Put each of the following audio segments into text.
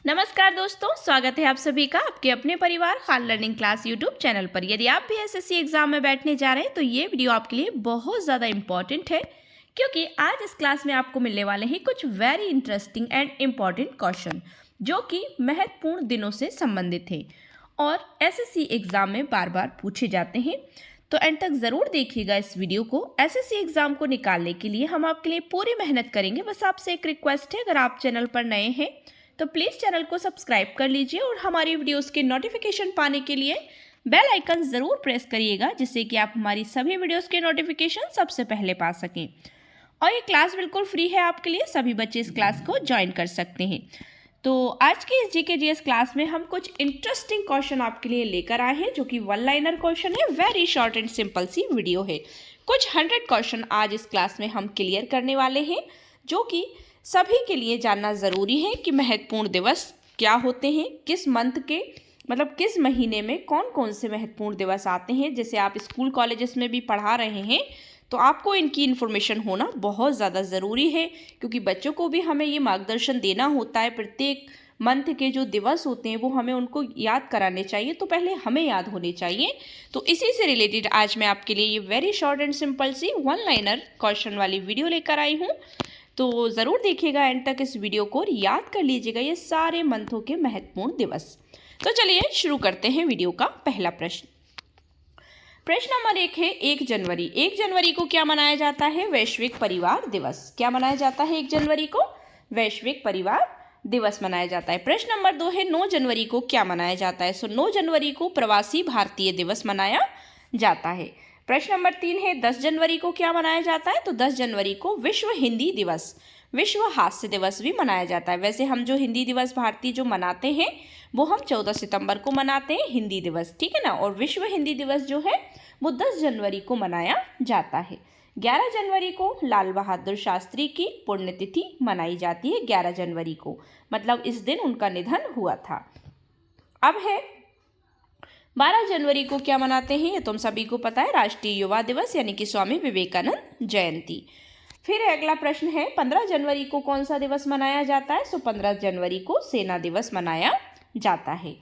नमस्कार दोस्तों, स्वागत है आप सभी का आपके अपने परिवार Khan learning class YouTube channel पर। यदि आप भी एसएससी एग्जाम में बैठने जा रहे हैं तो ये वीडियो आपके लिए बहुत ज़्यादा इम्पॉर्टेंट है, क्योंकि आज इस क्लास में आपको मिलने वाले हैं कुछ very interesting and important question जो कि महत्वपूर्ण दिनों से संबंधित हैं और एसएससी एग्जाम में बार बार पूछे जाते हैं। तो एंड तक ज़रूर देखिएगा इस वीडियो को। एसएससी एग्जाम को निकालने के लिए हम आपके लिए पूरी मेहनत करेंगे। बस आपसे एक रिक्वेस्ट है, अगर आप चैनल पर नए हैं तो प्लीज़ चैनल को सब्सक्राइब कर लीजिए और हमारी वीडियोस के नोटिफिकेशन पाने के लिए बेल आइकन ज़रूर प्रेस करिएगा, जिससे कि आप हमारी सभी वीडियोस के नोटिफिकेशन सबसे पहले पा सकें। और ये क्लास बिल्कुल फ्री है आपके लिए, सभी बच्चे इस क्लास को ज्वाइन कर सकते हैं। तो आज की इस जीके क्लास में हम कुछ इंटरेस्टिंग क्वेश्चन आपके लिए लेकर आए हैं, जो कि वन लाइनर क्वेश्चन है। वेरी शॉर्ट एंड सिंपल सी वीडियो है। कुछ 100 क्वेश्चन आज इस क्लास में हम क्लियर करने वाले हैं, जो कि सभी के लिए जानना ज़रूरी है कि महत्वपूर्ण दिवस क्या होते हैं, किस मंथ के मतलब किस महीने में कौन कौन से महत्वपूर्ण दिवस आते हैं। जैसे आप स्कूल कॉलेजेस में भी पढ़ा रहे हैं तो आपको इनकी इन्फॉर्मेशन होना बहुत ज़्यादा ज़रूरी है, क्योंकि बच्चों को भी हमें ये मार्गदर्शन देना होता है। प्रत्येक मंथ के जो दिवस होते हैं वो हमें उनको याद कराने चाहिए, तो पहले हमें याद होने चाहिए। तो इसी से रिलेटेड आज मैं आपके लिए ये वेरी शॉर्ट एंड सिंपल सी वन लाइनर क्वेश्चन वाली वीडियो लेकर आई हूँ। तो ज़रूर देखिएगा एंड तक इस वीडियो को और याद कर लीजिएगा ये सारे मंथों के महत्वपूर्ण दिवस। तो चलिए शुरू करते हैं वीडियो का पहला प्रश्न। प्रश्न नंबर 1 है 1 जनवरी। 1 जनवरी को क्या मनाया जाता है? वैश्विक परिवार दिवस। क्या मनाया जाता है 1 जनवरी को? वैश्विक परिवार दिवस मनाया जाता है। प्रश्न नंबर 2 है 9 जनवरी को क्या मनाया जाता है? 9 जनवरी को प्रवासी भारतीय दिवस मनाया जाता है। प्रश्न नंबर 3 है 10 जनवरी को क्या मनाया जाता है? तो 10 जनवरी को विश्व हिंदी दिवस, विश्व हास्य दिवस भी मनाया जाता है। वैसे हम जो हिंदी दिवस भारतीय जो मनाते हैं वो हम 14 सितंबर को मनाते हैं हिंदी दिवस, ठीक है ना। और विश्व हिंदी दिवस जो है वो 10 जनवरी को मनाया जाता है। 11 जनवरी को लाल बहादुर शास्त्री की पुण्यतिथि मनाई जाती है। 11 जनवरी को मतलब इस दिन उनका निधन हुआ था। अब है 12 जनवरी को क्या मनाते हैं? ये तुम सभी को पता है, राष्ट्रीय युवा दिवस यानी कि स्वामी विवेकानंद जयंती। फिर अगला प्रश्न है 15 जनवरी को कौन सा दिवस मनाया जाता है? 15 जनवरी को सेना दिवस मनाया जाता है।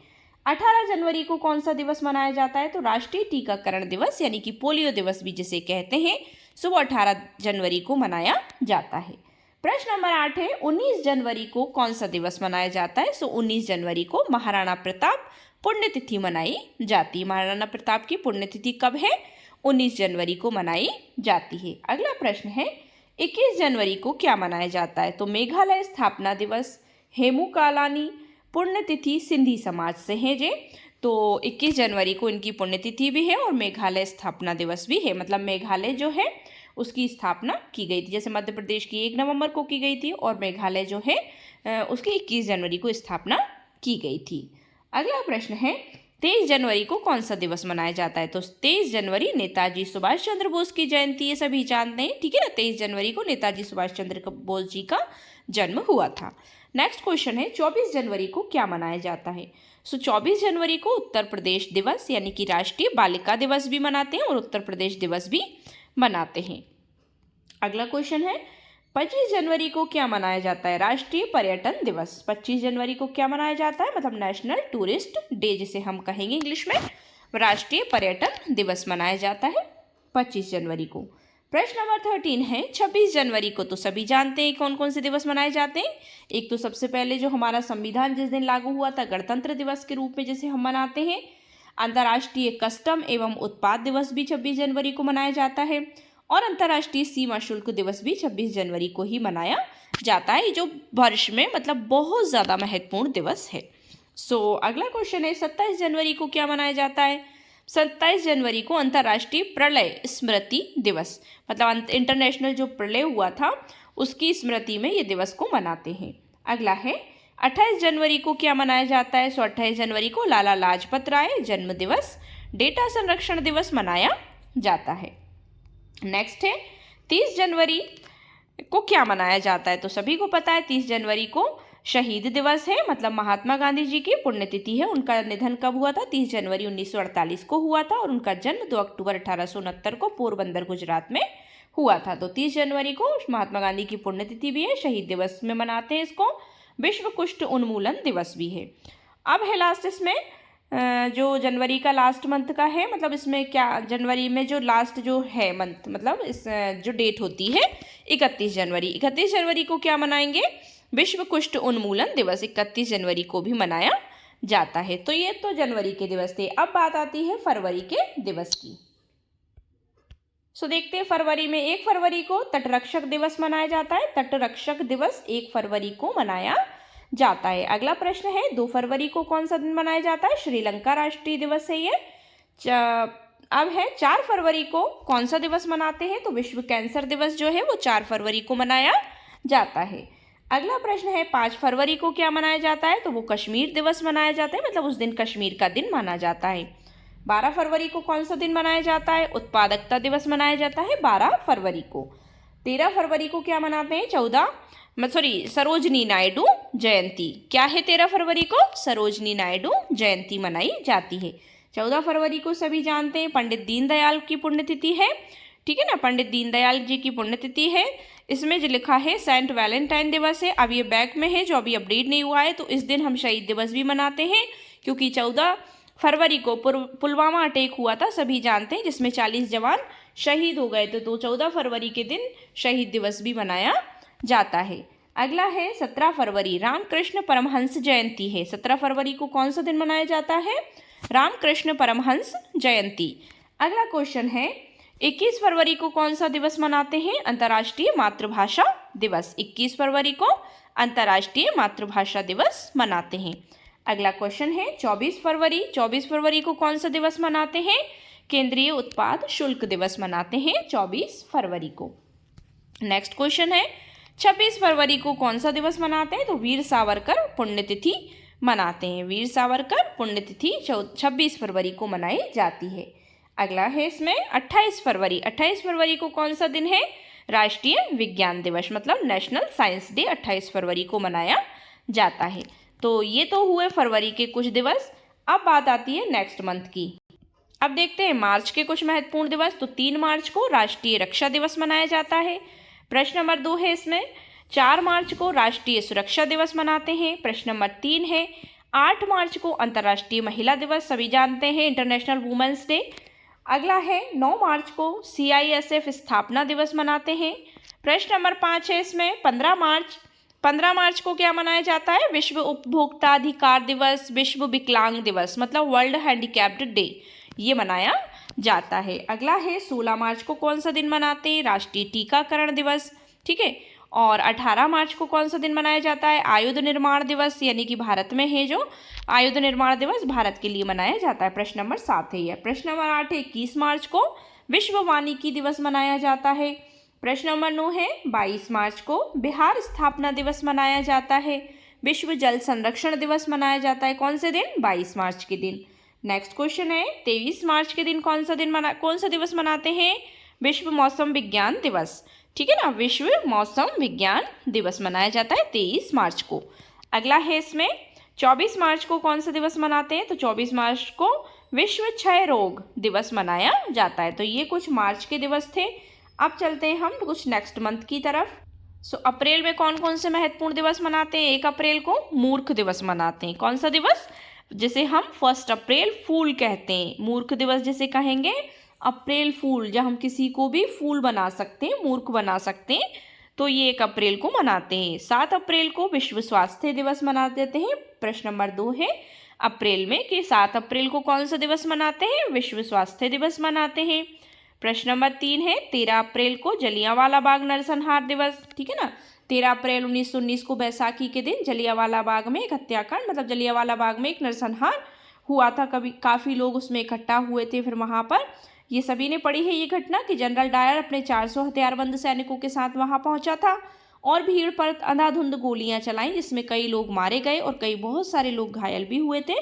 18 जनवरी को कौन सा दिवस मनाया जाता है? तो राष्ट्रीय टीकाकरण दिवस यानी कि पोलियो दिवस भी जिसे कहते हैं, सुबह 18 जनवरी को मनाया जाता है। प्रश्न नंबर 8 है 19 जनवरी को कौन सा दिवस मनाया जाता है? 19 जनवरी को महाराणा प्रताप पुण्यतिथि मनाई जाती है। महाराणा प्रताप की पुण्यतिथि कब है? 19 जनवरी को मनाई जाती है। अगला प्रश्न है 21 जनवरी को क्या मनाया जाता है? तो मेघालय स्थापना दिवस, हेमू कालानी पुण्यतिथि सिंधी समाज से है जे। तो 21 जनवरी को इनकी पुण्यतिथि भी है और मेघालय स्थापना दिवस भी है। मतलब मेघालय जो है उसकी स्थापना की गई थी, जैसे मध्य प्रदेश की 1 नवंबर को की गई थी और मेघालय जो है उसकी 21 जनवरी को स्थापना की गई थी। अगला प्रश्न है 23 जनवरी को कौन सा दिवस मनाया जाता है? तो 23 जनवरी नेताजी सुभाष चंद्र बोस की जयंती, ये सभी जानते हैं, ठीक है ना। 23 जनवरी को नेताजी सुभाष चंद्र बोस जी का जन्म हुआ था। नेक्स्ट क्वेश्चन है 24 जनवरी को क्या मनाया जाता है? 24 जनवरी को उत्तर प्रदेश दिवस यानी कि राष्ट्रीय बालिका दिवस भी मनाते हैं और उत्तर प्रदेश दिवस भी मनाते हैं। अगला क्वेश्चन है 25 जनवरी को क्या मनाया जाता है? राष्ट्रीय पर्यटन दिवस। 25 जनवरी को क्या मनाया जाता है? मतलब नेशनल टूरिस्ट डे जिसे हम कहेंगे इंग्लिश में, राष्ट्रीय पर्यटन दिवस मनाया जाता है 25 जनवरी को। प्रश्न नंबर 13 है 26 जनवरी को तो सभी जानते हैं कौन कौन से दिवस मनाए जाते हैं। एक तो सबसे पहले जो हमारा संविधान जिस दिन लागू हुआ था, गणतंत्र दिवस के रूप में जिसे हम मनाते हैं। अंतर्राष्ट्रीय कस्टम एवं उत्पाद दिवस भी 26 जनवरी को मनाया जाता है और अंतर्राष्ट्रीय सीमा शुल्क दिवस भी 26 जनवरी को ही मनाया जाता है, जो वर्ष में मतलब बहुत ज़्यादा महत्वपूर्ण दिवस है। अगला क्वेश्चन है 27 जनवरी को क्या मनाया जाता है? 27 जनवरी को अंतर्राष्ट्रीय प्रलय स्मृति दिवस, मतलब इंटरनेशनल जो प्रलय हुआ था उसकी स्मृति में ये दिवस को मनाते हैं। अगला है 28 जनवरी को क्या मनाया जाता है? 28 जनवरी को लाला लाजपत राय जन्म दिवस, डेटा संरक्षण दिवस मनाया जाता है। नेक्स्ट है 30 जनवरी को क्या मनाया जाता है? तो सभी को पता है 30 जनवरी को शहीद दिवस है, मतलब महात्मा गांधी जी की पुण्यतिथि है। उनका निधन कब हुआ था? 30 जनवरी 1948 को हुआ था और उनका जन्म 2 अक्टूबर 1869 को पोरबंदर गुजरात में हुआ था। तो 30 जनवरी को महात्मा गांधी की पुण्यतिथि भी है, शहीद दिवस में मनाते हैं इसको। विश्व कुष्ठ उन्मूलन दिवस भी है। अब है लास्ट इसमें जो जनवरी का लास्ट मंथ का है, मतलब इसमें क्या जनवरी में जो लास्ट जो है मंथ, मतलब इस जो डेट होती है 31 जनवरी। 31 जनवरी को क्या मनाएंगे? विश्व कुष्ठ उन्मूलन दिवस 31 जनवरी को भी मनाया जाता है। तो ये तो जनवरी के दिवस थे। अब बात आती है फरवरी के दिवस की। सो देखते हैं फरवरी में 1 फरवरी को तटरक्षक दिवस मनाया जाता है। तटरक्षक दिवस 1 फरवरी को मनाया जाता है। अगला प्रश्न है 2 फरवरी को कौन सा दिन मनाया जाता है? श्रीलंका राष्ट्रीय दिवस है ये। अब है 4 फरवरी को कौन सा दिवस मनाते हैं? तो विश्व कैंसर दिवस जो है वो 4 फरवरी को मनाया जाता है। अगला प्रश्न है 5 फरवरी को क्या मनाया जाता है? तो वो कश्मीर दिवस मनाया जाता है, मतलब उस दिन कश्मीर का दिन माना जाता है। 12 फरवरी को कौन सा दिन मनाया जाता है? उत्पादकता दिवस मनाया जाता है 12 फरवरी को। 13 फरवरी को क्या मनाते हैं? सरोजनी नायडू जयंती। क्या है 13 फरवरी को? सरोजनी नायडू जयंती मनाई जाती है। 14 फरवरी को सभी जानते हैं पंडित दीनदयाल की पुण्यतिथि है, ठीक है ना, पंडित दीनदयाल जी की पुण्यतिथि है। इसमें जो लिखा है सेंट वैलेंटाइन दिवस है। अब ये बैक में है जो अभी अपडेट नहीं हुआ है। तो इस दिन हम शहीद दिवस भी मनाते हैं, क्योंकि 14 फरवरी को पुलवामा अटैक हुआ था, सभी जानते हैं, जिसमें 40 जवान शहीद हो गए थे। तो 14 फरवरी के दिन शहीद दिवस भी मनाया जाता है। अगला है 17 फरवरी रामकृष्ण परमहंस जयंती है। 17 फरवरी को कौन सा दिन मनाया जाता है? रामकृष्ण परमहंस जयंती। अगला क्वेश्चन है 21 फरवरी को कौन सा दिवस मनाते हैं? अंतर्राष्ट्रीय मातृभाषा दिवस। 21 फरवरी को अंतर्राष्ट्रीय मातृभाषा दिवस मनाते हैं। अगला क्वेश्चन है 24 फरवरी। 24 फरवरी को कौन सा दिवस मनाते हैं? केंद्रीय उत्पाद शुल्क दिवस मनाते हैं 24 फरवरी को। नेक्स्ट क्वेश्चन है 26 फरवरी को कौन सा दिवस मनाते हैं? तो वीर सावरकर पुण्यतिथि मनाते हैं। वीर सावरकर पुण्यतिथि 26 फरवरी को मनाई जाती है। अगला है इसमें 28 फरवरी। 28 फरवरी को कौन सा दिन है? राष्ट्रीय विज्ञान दिवस, मतलब नेशनल साइंस डे 28 फरवरी को मनाया जाता है। तो ये तो हुए फरवरी के कुछ दिवस। अब बात आती है नेक्स्ट मंथ की। अब देखते हैं मार्च के कुछ महत्वपूर्ण दिवस। तो 3 मार्च को राष्ट्रीय रक्षा दिवस मनाया जाता है। प्रश्न नंबर 2 है इसमें 4 मार्च को राष्ट्रीय सुरक्षा दिवस मनाते हैं। प्रश्न नंबर 3 है 8 मार्च को अंतर्राष्ट्रीय महिला दिवस, सभी जानते हैं, इंटरनेशनल वुमेन्स डे। अगला है 9 मार्च को CISF स्थापना दिवस मनाते हैं। प्रश्न नंबर 5 है इसमें 15 मार्च को क्या मनाया जाता है? विश्व उपभोक्ता अधिकार दिवस, विश्व विकलांग दिवस, मतलब वर्ल्ड हैंडीकैप्ड डे, ये मनाया जाता है। अगला है 16 मार्च को कौन सा दिन मनाते हैं? राष्ट्रीय टीकाकरण दिवस, ठीक है। और 18 मार्च को कौन सा दिन मनाया जाता है? आयुध निर्माण दिवस, यानी कि भारत में है जो आयुध निर्माण दिवस भारत के लिए मनाया जाता है। प्रश्न नंबर 7 है यह। प्रश्न नंबर 8 है 21 मार्च को विश्व वानिकी दिवस मनाया जाता है। प्रश्न नंबर 9 है 22 मार्च को बिहार स्थापना दिवस मनाया जाता है। विश्व जल संरक्षण दिवस मनाया जाता है कौन से दिन? 22 मार्च के दिन। नेक्स्ट क्वेश्चन है 23 मार्च के दिन कौन सा दिवस मनाते हैं? विश्व मौसम विज्ञान दिवस, ठीक है ना, विश्व मौसम विज्ञान दिवस मनाया जाता है 23 मार्च को। अगला है इसमें 24 मार्च को कौन सा दिवस मनाते हैं? तो 24 मार्च को विश्व क्षय रोग दिवस मनाया जाता है। तो ये कुछ मार्च के दिवस थे। अब चलते हैं हम कुछ नेक्स्ट मंथ की तरफ। अप्रैल में कौन कौन से महत्वपूर्ण दिवस मनाते हैं? 1 अप्रैल को मूर्ख दिवस मनाते हैं। कौन सा दिवस? जिसे हम 1 अप्रैल फूल कहते हैं। मूर्ख दिवस जिसे कहेंगे अप्रैल फूल, जब हम किसी को भी फूल बना सकते हैं, मूर्ख बना सकते हैं, तो ये 1 अप्रैल को मनाते हैं। 7 अप्रैल को विश्व स्वास्थ्य दिवस मना देते हैं। प्रश्न नंबर 2 है अप्रैल में कि 7 अप्रैल को कौन सा दिवस मनाते हैं? विश्व स्वास्थ्य दिवस मनाते हैं। प्रश्न नंबर 3 है 13 अप्रैल को जलियांवाला बाग नरसंहार दिवस, ठीक है ना। 13 अप्रैल 1919 को बैसाखी के दिन जलियांवाला बाग में एक हत्याकांड, मतलब जलियांवाला बाग में एक नरसंहार हुआ था। काफ़ी लोग उसमें इकट्ठा हुए थे। फिर वहाँ पर ये सभी ने पढ़ी है ये घटना कि जनरल डायर अपने 400 हथियारबंद सैनिकों के साथ वहाँ पहुँचा था और भीड़ पर अंधाधुंध गोलियाँ चलाईं, जिसमें कई लोग मारे गए और कई बहुत सारे लोग घायल भी हुए थे।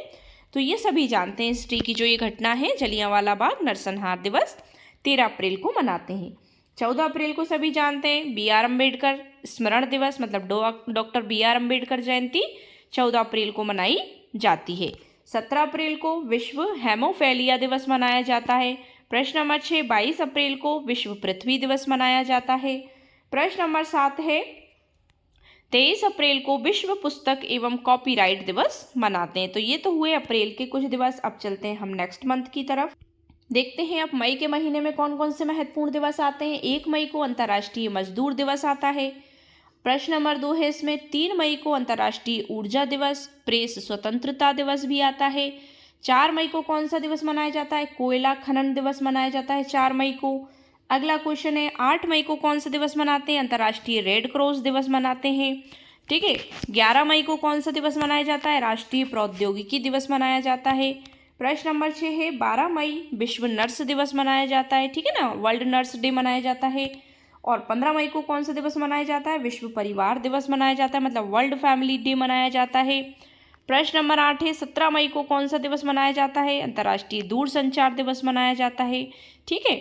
तो ये सभी जानते हैं हिस्ट्री की जो ये घटना है, जलियांवाला बाग नरसंहार दिवस 13 अप्रैल को मनाते हैं। 14 अप्रैल को सभी जानते हैं BR अम्बेडकर स्मरण दिवस, मतलब डॉक्टर BR अम्बेडकर जयंती 14 अप्रैल को मनाई जाती है। 17 अप्रैल को विश्व हेमोफेलिया दिवस मनाया जाता है। प्रश्न नंबर 6 22 अप्रैल को विश्व पृथ्वी दिवस मनाया जाता है। प्रश्न नंबर 7 है 23 अप्रैल को विश्व पुस्तक एवं कॉपीराइट दिवस मनाते हैं। तो ये तो हुए अप्रैल के कुछ दिवस। अब चलते हैं हम नेक्स्ट मंथ की तरफ। देखते हैं अब मई के महीने में कौन कौन से महत्वपूर्ण दिवस आते हैं। 1 मई को अंतर्राष्ट्रीय मजदूर दिवस आता है। प्रश्न नंबर 2 है इसमें 3 मई को अंतर्राष्ट्रीय ऊर्जा दिवस, प्रेस स्वतंत्रता दिवस भी आता है। 4 मई को कौन सा दिवस मनाया जाता है? कोयला खनन दिवस मनाया जाता है 4 मई को। अगला क्वेश्चन है 8 मई को कौन सा दिवस मनाते हैं? अंतर्राष्ट्रीय रेड क्रॉस दिवस मनाते हैं। ठीक है। 11 मई को कौन सा दिवस मनाया जाता है? राष्ट्रीय प्रौद्योगिकी दिवस मनाया जाता है। प्रश्न नंबर 6 है 12 मई विश्व नर्स दिवस मनाया जाता है। ठीक है ना, वर्ल्ड नर्स डे मनाया जाता है। और 15 मई को कौन सा दिवस मनाया जाता है? विश्व परिवार दिवस मनाया जाता है, मतलब वर्ल्ड फैमिली डे मनाया जाता है। प्रश्न नंबर 8 है 17 मई को कौन सा दिवस मनाया जाता है? अंतर्राष्ट्रीय दूरसंचार दिवस मनाया जाता है। ठीक है।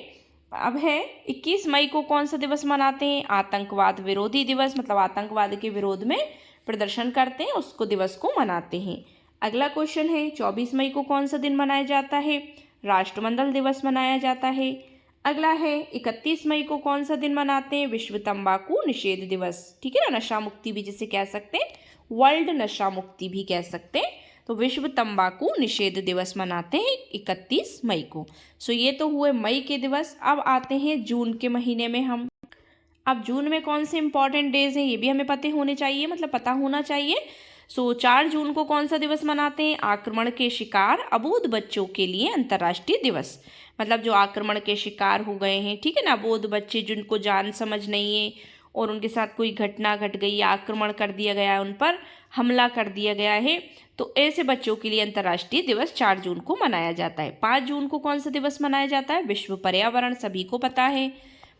अब है 21 मई को कौन सा दिवस मनाते हैं? आतंकवाद विरोधी दिवस, मतलब आतंकवाद के विरोध में प्रदर्शन करते हैं उसको दिवस को मनाते हैं। अगला क्वेश्चन है 24 मई को कौन सा दिन मनाया जाता है? राष्ट्रमंडल दिवस मनाया जाता है। अगला है 31 मई को कौन सा दिन मनाते हैं? विश्व तंबाकू निषेध दिवस। ठीक है ना, नशा मुक्ति भी जिसे कह सकते हैं, वर्ल्ड नशा मुक्ति भी कह सकते हैं। तो विश्व तंबाकू निषेध दिवस मनाते हैं 31 मई को। सो ये तो हुए मई के दिवस। अब आते हैं जून के महीने में हम। अब जून में कौन से इंपॉर्टेंट डेज हैं ये भी हमें पता होने चाहिए, मतलब पता होना चाहिए। 4 जून को कौन सा दिवस मनाते हैं? आक्रमण के शिकार अबोध बच्चों के लिए अंतर्राष्ट्रीय दिवस, मतलब जो आक्रमण के शिकार हो गए हैं, ठीक है ना, अबोध बच्चे जिनको जान समझ नहीं है और उनके साथ कोई घटना घट गई या आक्रमण कर दिया गया है, उन पर हमला कर दिया गया है, तो ऐसे बच्चों के लिए अंतर्राष्ट्रीय दिवस 4 जून को मनाया जाता है। 5 जून को कौन सा दिवस मनाया जाता है? विश्व पर्यावरण, सभी को पता है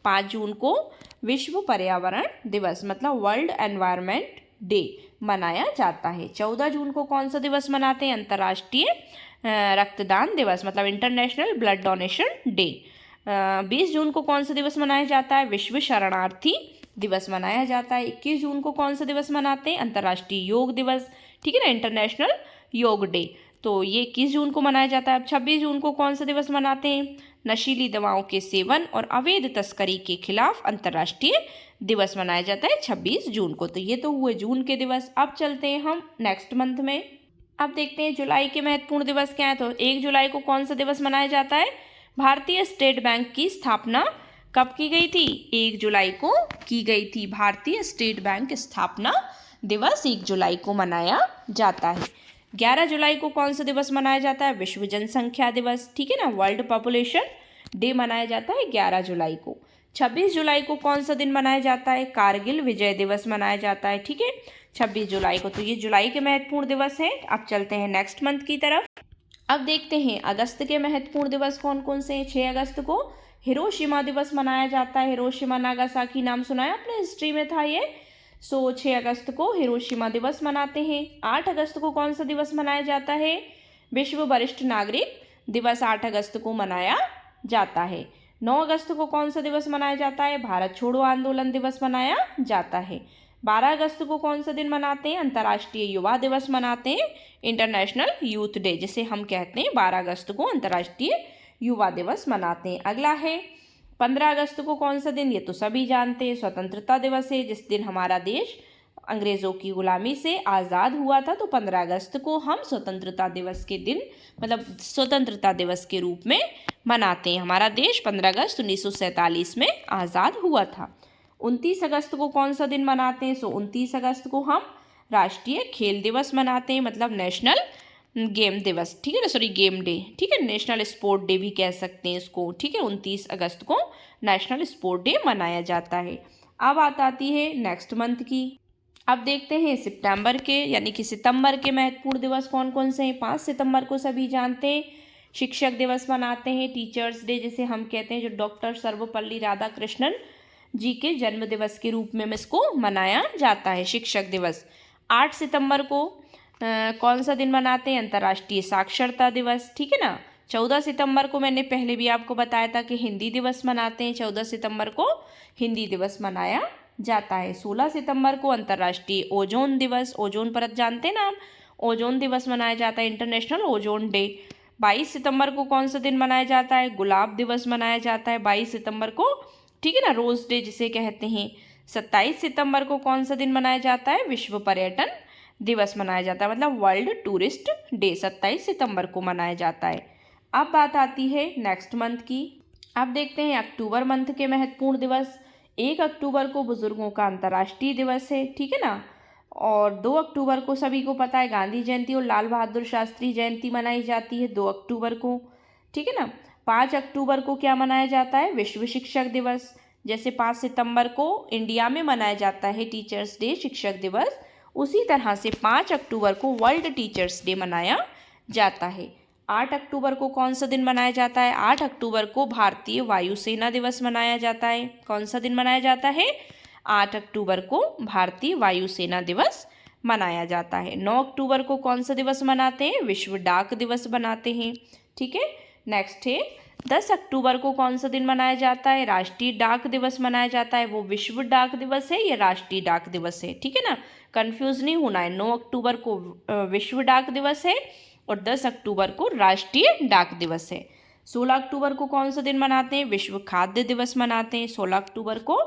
5 जून को विश्व पर्यावरण दिवस, मतलब वर्ल्ड एनवायरनमेंट डे मनाया जाता है। 14 जून को कौन सा दिवस मनाते हैं? अंतर्राष्ट्रीय रक्तदान दिवस, मतलब इंटरनेशनल ब्लड डोनेशन डे। 20 जून को कौन सा दिवस मनाया जाता है? विश्व शरणार्थी दिवस मनाया जाता है। 21 जून को कौन सा दिवस मनाते हैं? अंतर्राष्ट्रीय योग दिवस, ठीक है ना, इंटरनेशनल योग डे, तो ये 21 जून को मनाया जाता है। अब 26 जून को कौन सा दिवस मनाते हैं? नशीली दवाओं के सेवन और अवैध तस्करी के खिलाफ अंतर्राष्ट्रीय दिवस मनाया जाता है 26 जून को। तो ये तो हुए जून के दिवस। अब चलते हैं हम नेक्स्ट मंथ में। अब देखते हैं जुलाई के महत्वपूर्ण दिवस क्या है। तो 1 जुलाई को कौन सा दिवस मनाया जाता है? भारतीय स्टेट बैंक की स्थापना कब की गई थी? 1 जुलाई को की गई थी। भारतीय स्टेट बैंक स्थापना दिवस 1 जुलाई को मनाया जाता है। 11 जुलाई को कौन सा दिवस मनाया जाता है? विश्व जनसंख्या दिवस, ठीक है ना, वर्ल्ड पॉपुलेशन डे मनाया जाता है 11 जुलाई को। 26 जुलाई को कौन सा दिन मनाया जाता है? कारगिल विजय दिवस मनाया जाता है, ठीक है, 26 जुलाई को। तो ये जुलाई के महत्वपूर्ण दिवस हैं। अब चलते हैं नेक्स्ट मंथ की तरफ। अब देखते हैं अगस्त के महत्वपूर्ण दिवस कौन कौन से हैं। 6 अगस्त को हिरोशिमा दिवस मनाया जाता है। हिरोशिमा नागासाकी नाम सुना है आपने, हिस्ट्री में था ये। 6 अगस्त को हिरोशिमा दिवस मनाते हैं। 8 अगस्त को कौन सा दिवस मनाया जाता है? विश्व वरिष्ठ नागरिक दिवस 8 अगस्त को मनाया जाता है। 9 अगस्त को कौन सा दिवस मनाया जाता है? भारत छोड़ो आंदोलन दिवस मनाया जाता है। 12 अगस्त को कौन सा दिन मनाते हैं? अंतर्राष्ट्रीय युवा दिवस मनाते हैं, इंटरनेशनल यूथ डे जिसे हम कहते हैं। 12 अगस्त को अंतर्राष्ट्रीय युवा दिवस मनाते हैं। अगला है 15 अगस्त को कौन सा दिन? ये तो सभी जानते हैं, स्वतंत्रता दिवस है, जिस दिन हमारा देश अंग्रेज़ों की गुलामी से आज़ाद हुआ था। तो 15 अगस्त को हम स्वतंत्रता दिवस के दिन, मतलब स्वतंत्रता दिवस के रूप में मनाते हैं। हमारा देश 15 अगस्त 1947 में आज़ाद हुआ था। 29 अगस्त को कौन सा दिन मनाते हैं? 29 अगस्त को हम राष्ट्रीय खेल दिवस मनाते हैं, मतलब नेशनल गेम दिवस, ठीक है ना, सॉरी गेम डे, ठीक है, नेशनल स्पोर्ट डे भी कह सकते हैं इसको, ठीक है। 29 अगस्त को नेशनल स्पोर्ट डे मनाया जाता है। अब बात आती है नेक्स्ट मंथ की। अब देखते हैं सितंबर के, यानी कि सितंबर के महत्वपूर्ण दिवस कौन कौन से हैं। 5 सितंबर को सभी जानते हैं, शिक्षक दिवस मनाते हैं, टीचर्स डे जिसे हम कहते हैं, जो डॉक्टर सर्वपल्ली राधाकृष्णन जी के जन्म दिवस के रूप में इसको मनाया जाता है, शिक्षक दिवस। 8 सितंबर को कौन सा दिन मनाते हैं? अंतर्राष्ट्रीय साक्षरता दिवस, ठीक है ना। 14 सितंबर को मैंने पहले भी आपको बताया था कि हिंदी दिवस मनाते हैं, 14 सितंबर को हिंदी दिवस मनाया जाता है। 16 सितंबर को अंतर्राष्ट्रीय ओजोन दिवस, ओजोन परत जानते हैं ना आप, ओजोन दिवस मनाया जाता है, इंटरनेशनल ओजोन डे। 22 सितंबर को कौन सा दिन मनाया जाता है? गुलाब दिवस मनाया जाता है 22 सितंबर को, ठीक है ना, रोज़ डे जिसे कहते हैं। 27 सितंबर को कौन सा दिन मनाया जाता है? विश्व पर्यटन दिवस मनाया जाता है, मतलब वर्ल्ड टूरिस्ट डे 27 सितंबर को मनाया जाता है। अब बात आती है नेक्स्ट मंथ की। अब देखते हैं अक्टूबर मंथ के महत्वपूर्ण दिवस। 1 अक्टूबर को बुजुर्गों का अंतर्राष्ट्रीय दिवस है, ठीक है ना। और 2 अक्टूबर को सभी को पता है गांधी जयंती और लाल बहादुर शास्त्री जयंती मनाई जाती है 2 अक्टूबर को, ठीक है ना। 5 अक्टूबर को क्या मनाया जाता है? विश्व शिक्षक दिवस। जैसे 5 सितंबर को इंडिया में मनाया जाता है टीचर्स डे, शिक्षक दिवस, उसी तरह से 5 अक्टूबर को वर्ल्ड टीचर्स डे मनाया जाता है। 8 अक्टूबर को कौन सा दिन मनाया जाता है? 8 अक्टूबर को भारतीय वायुसेना दिवस मनाया जाता है। कौन सा दिन मनाया जाता है? 8 अक्टूबर को भारतीय वायुसेना दिवस मनाया जाता है। 9 अक्टूबर को कौन सा दिवस मनाते हैं? विश्व डाक दिवस मनाते हैं, ठीक है। नेक्स्ट है 10 अक्टूबर को कौन सा दिन मनाया जाता है? राष्ट्रीय डाक दिवस मनाया जाता है। वो विश्व डाक दिवस है या राष्ट्रीय डाक दिवस है, ठीक है ना, कंफ्यूज नहीं होना है। 9 अक्टूबर को विश्व डाक दिवस है और 10 अक्टूबर को राष्ट्रीय डाक दिवस है। 16 अक्टूबर को कौन सा दिन मनाते हैं? विश्व खाद्य दिवस मनाते हैं। 16 अक्टूबर को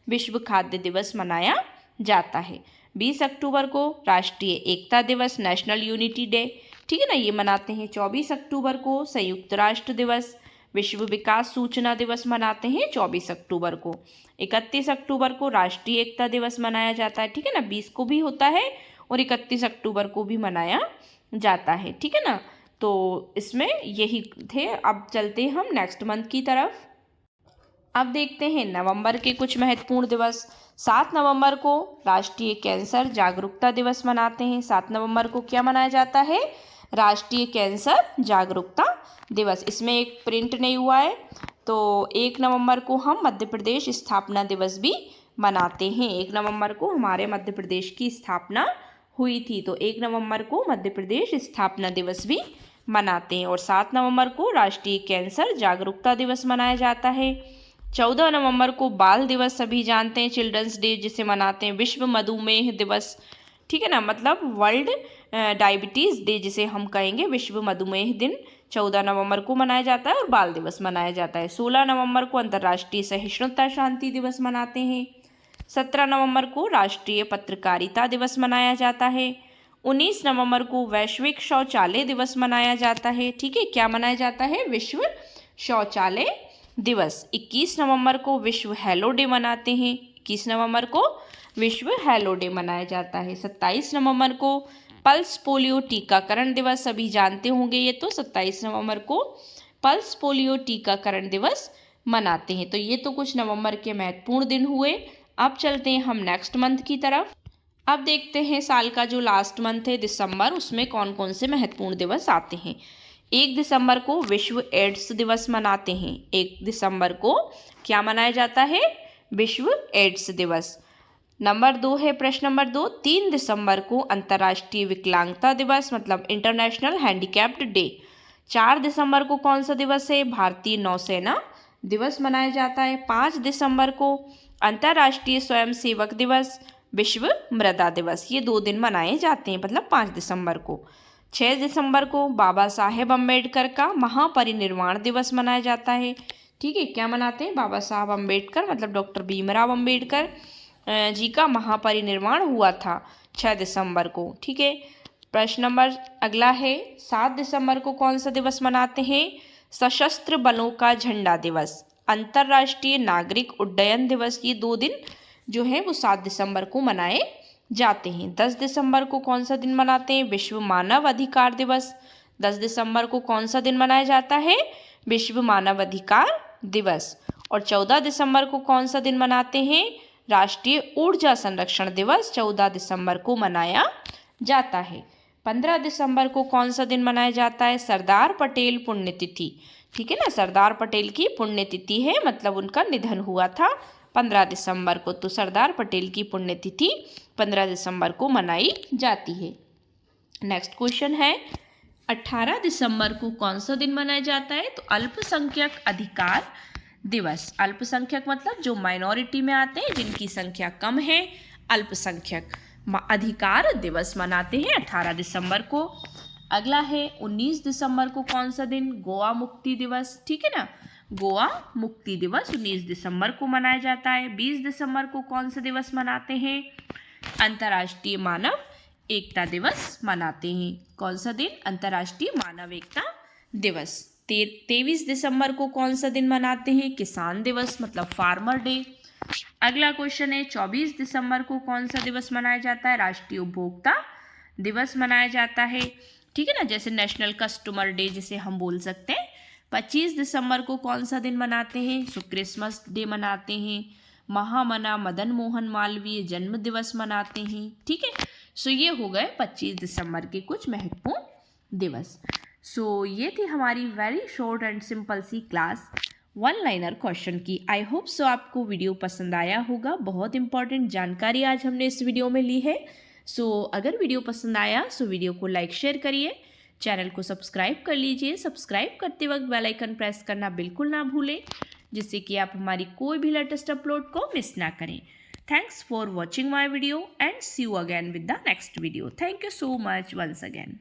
विश्व खाद्य दिवस मनाया जाता है। 20 अक्टूबर को राष्ट्रीय एकता दिवस, नेशनल यूनिटी डे, ठीक है ना, ये मनाते हैं। 24 अक्टूबर को संयुक्त राष्ट्र दिवस, विश्व विकास सूचना दिवस मनाते हैं 24 अक्टूबर को। 31 अक्टूबर को राष्ट्रीय एकता दिवस मनाया जाता है, ठीक है ना, 20 को भी होता है और 31 अक्टूबर को भी मनाया जाता है, ठीक है ना। तो इसमें यही थे। अब चलते हैं हम नेक्स्ट मंथ की तरफ। अब देखते हैं नवंबर के कुछ महत्वपूर्ण दिवस। 7 नवंबर को राष्ट्रीय कैंसर जागरूकता दिवस मनाते हैं। 7 नवंबर को क्या मनाया जाता है? राष्ट्रीय कैंसर जागरूकता दिवस। इसमें एक प्रिंट नहीं हुआ है, तो 1 नवंबर को हम मध्य प्रदेश स्थापना दिवस भी मनाते हैं। 1 नवंबर को हमारे मध्य प्रदेश की स्थापना हुई थी, तो 1 नवंबर को मध्य प्रदेश स्थापना दिवस भी मनाते हैं। और 7 नवंबर को राष्ट्रीय कैंसर जागरूकता दिवस मनाया जाता है। 14 नवंबर को बाल दिवस सभी जानते हैं, चिल्ड्रंस डे जिसे मनाते हैं। विश्व मधुमेह दिवस, ठीक है ना, मतलब वर्ल्ड डायबिटीज़ डे जिसे हम कहेंगे, विश्व मधुमेह दिन 14 नवंबर को मनाया जाता है और बाल दिवस मनाया जाता है। 16 नवंबर को अंतर्राष्ट्रीय सहिष्णुता शांति दिवस मनाते हैं। 17 नवंबर को राष्ट्रीय पत्रकारिता दिवस मनाया जाता है। 19 नवंबर को वैश्विक शौचालय दिवस मनाया जाता है, ठीक है, क्या मनाया जाता है? विश्व शौचालय दिवस। 21 नवंबर को विश्व हेलो डे मनाते हैं। 21 नवंबर को विश्व हेलो डे मनाया जाता है। 27 नवंबर को पल्स पोलियो टीकाकरण दिवस, सभी जानते होंगे ये तो। 27 नवंबर को पल्स पोलियो टीकाकरण दिवस मनाते हैं। तो ये तो कुछ नवंबर के महत्वपूर्ण दिन हुए। अब चलते हैं हम नेक्स्ट मंथ की तरफ। अब देखते हैं साल का जो लास्ट मंथ है दिसंबर, उसमें कौन कौन से महत्वपूर्ण दिवस आते हैं। 1 दिसंबर को विश्व एड्स दिवस मनाते हैं। 1 दिसंबर को क्या मनाया जाता है? विश्व एड्स दिवस। नंबर 2 है, प्रश्न नंबर 2, 3 दिसंबर को अंतर्राष्ट्रीय विकलांगता दिवस, मतलब इंटरनेशनल हैंडीकैप्ड डे। 4 दिसंबर को कौन सा दिवस है? भारतीय नौसेना दिवस मनाया जाता है। 5 दिसंबर को अंतर्राष्ट्रीय स्वयंसेवक दिवस, विश्व मृदा दिवस, ये 2 दिन मनाए जाते हैं, मतलब 5 दिसंबर को। 6 दिसंबर को बाबा साहेब अम्बेडकर का महापरिनिर्वाण दिवस मनाया जाता है, ठीक है, क्या मनाते हैं? बाबा साहब अम्बेडकर, मतलब डॉक्टर भीमराव अम्बेडकर जी का महापरिनिर्वाण हुआ था 6 दिसंबर को, ठीक है। प्रश्न नंबर अगला है, 7 दिसंबर को कौन सा दिवस मनाते हैं? सशस्त्र बलों का झंडा दिवस, अंतर्राष्ट्रीय नागरिक उड्डयन दिवस, ये 2 दिन जो है वो 7 दिसंबर को मनाए जाते हैं। 10 दिसंबर को कौन सा दिन मनाते हैं? विश्व मानव अधिकार दिवस। 10 दिसंबर को कौन सा दिन मनाया जाता है? विश्व मानव अधिकार दिवस। और 14 दिसंबर को कौन सा दिन मनाते हैं? राष्ट्रीय ऊर्जा संरक्षण दिवस 14 दिसंबर को मनाया जाता है। 15 दिसंबर को कौन सा दिन मनाया जाता है? सरदार पटेल पुण्यतिथि, ठीक है ना, सरदार पटेल की पुण्यतिथि है, मतलब उनका निधन हुआ था 15 दिसंबर को, तो सरदार पटेल की पुण्यतिथि 15 दिसंबर को मनाई जाती है। नेक्स्ट क्वेश्चन है, 18 दिसंबर को कौन सा दिन मनाया जाता है? तो अल्पसंख्यक अधिकार दिवस। अल्पसंख्यक मतलब जो माइनॉरिटी में आते हैं, जिनकी संख्या कम है, अल्पसंख्यक अधिकार दिवस मनाते हैं 18 दिसंबर को। अगला है 19 दिसंबर को कौन सा दिन? गोवा मुक्ति दिवस, ठीक है ना, गोवा मुक्ति दिवस 19 दिसंबर को मनाया जाता है। 20 दिसंबर को कौन सा दिवस मनाते हैं? अंतर्राष्ट्रीय मानव एकता दिवस मनाते हैं। कौन सा दिन? अंतर्राष्ट्रीय मानव एकता दिवस। 23 दिसंबर को कौन सा दिन मनाते हैं? किसान दिवस मतलब फार्मर डे। अगला क्वेश्चन है 24 दिसंबर को कौन सा दिवस मनाया जाता है? राष्ट्रीय उपभोक्ता दिवस मनाया जाता है। ठीक है ना, जैसे नेशनल कस्टमर डे जिसे हम बोल सकते हैं। 25 दिसंबर को कौन सा दिन मनाते हैं? सो क्रिसमस डे मनाते हैं। महामना मदन मोहन मालवीय जन्म दिवस मनाते हैं। ठीक है, सो ये हो गए 25 दिसंबर के कुछ महत्वपूर्ण दिवस। सो ये थी हमारी very short and simple C class one liner question की। आई होप सो आपको वीडियो पसंद आया होगा। बहुत इंपॉर्टेंट जानकारी आज हमने इस वीडियो में ली है। सो अगर वीडियो पसंद आया सो वीडियो को लाइक शेयर करिए, चैनल को सब्सक्राइब कर लीजिए। सब्सक्राइब करते वक्त बेल आइकन प्रेस करना बिल्कुल ना भूलें, जिससे कि आप हमारी कोई भी लेटेस्ट अपलोड को मिस ना करें। Thanks for watching my video and see you again with the next video. Thank you so much once again.